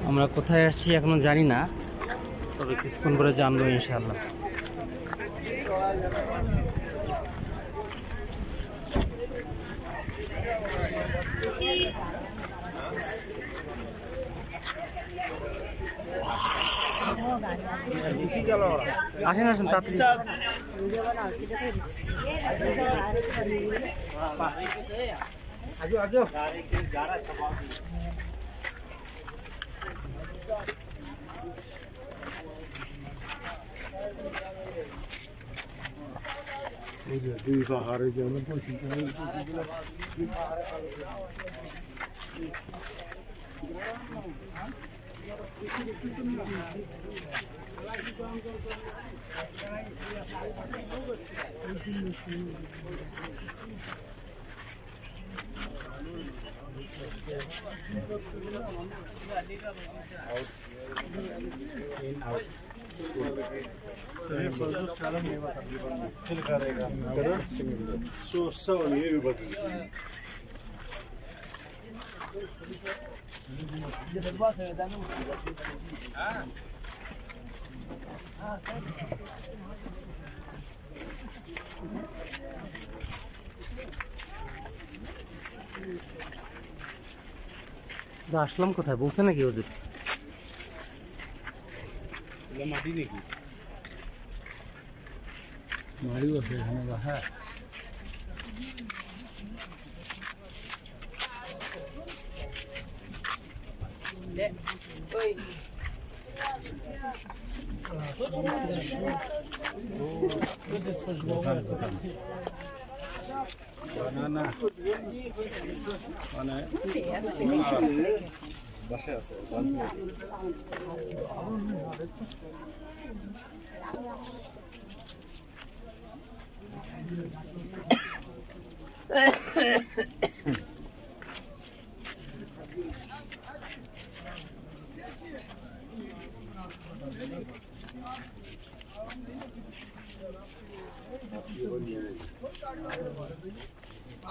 আমরা কোথায় আসছি এখনো জানি না, তবে কিছুক্ষণ পরে জানবো ইনশাআল্লাহ। আসেন আসেন তাড়াতাড়ি। দুই পাহাড়ে যেন বসি আসলাম কোথায় বলছে নাকি হুজুর? মাটি নাকি মারি বসে এখানে বাসা। না মানে বাসা আছে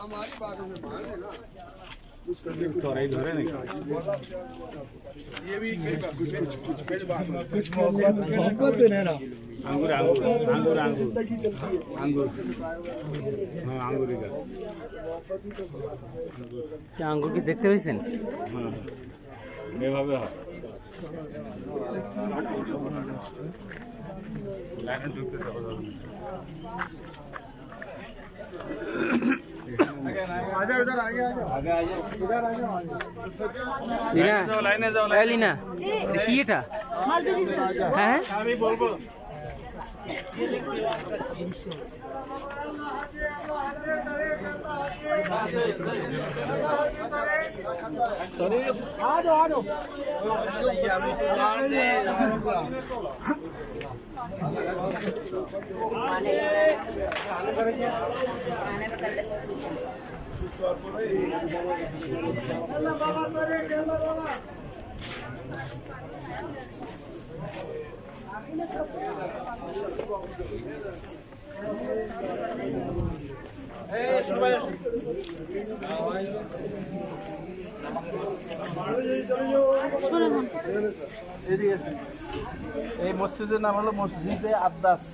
हमारी बातों में मान लेना कुछ करने को तो रही धरे नहीं ये भी कुछ मोहब्बत है ना। अंगूर अंगूर अंगूर अंगूर अंगूर हाँ अंगूर का क्या अंगूर की देखते हुए सेन हाँ ये भावे हाँ लाइन टूटते सब आजा उधर आगे आगे आगे इधर आ जाओ लीना लीना কি এটা হ্যাঁ আমি বলবো आ जाओ আমি তো जान दे এই মসজিদের নাম হলো মসজিদে আদ্দাস।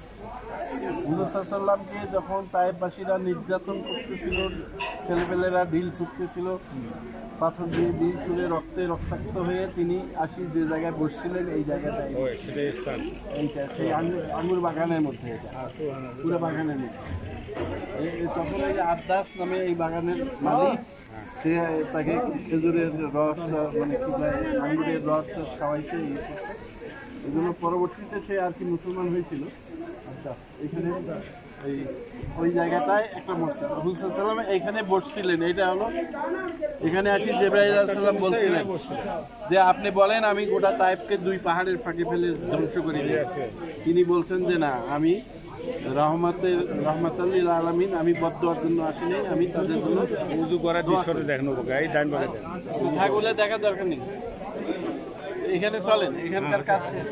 হুজুর সাল্লাল্লাহু আলাইহি ওয়াসাল্লামকে যখন তায়েফবাসীরা নির্যাতন করতেছিল, ছেলেপেলেরা ঢিল ছুটতেছিল, পাথর দিয়ে ঢিল ছুঁড়ে রক্তে রক্তাক্ত হয়ে তিনি আসি যে জায়গায় বসছিলেন এই জায়গাটায় এইটা সেই আঙ্গুর বাগানের মধ্যে, এটা পুরো বাগানের মধ্যে। তখন এই আদ্দাস নামে এই বাগানের মালিক, সে তাকে খেজুরের রস মানে কি আঙ্গুরের রস খাওয়াইছে। এই জন্য পরবর্তীতে সে আর কি মুসলমান হয়েছিল। আচ্ছা এখানে এই ওই জায়গাটায় একটা মসজিদ, রাসূল সাল্লাল্লাহু আলাইহি ওয়াসাল্লাম এইখানে বসছিলেন। এইটা হলো এখানে আছি জিবরাইল আলাইহিস সালাম বলছিলেন যে আপনি বলেন আমি গোটা তায়েফকে দুই পাহাড়ের ফাঁকে ফেলে ধ্বংস করে দিয়েছি। তিনি বলছেন যে না, আমি রহমাতাল লিল আলামিন, আমি বদদুয়ার জন্য আসিনি, আমি তাদের জন্য উযু করার দৃশ্যটা দেখানো এই ডান পাশে থাকলে দেখার দরকার নেই। এখানে চলেন, এখানকার কাজ শেষ।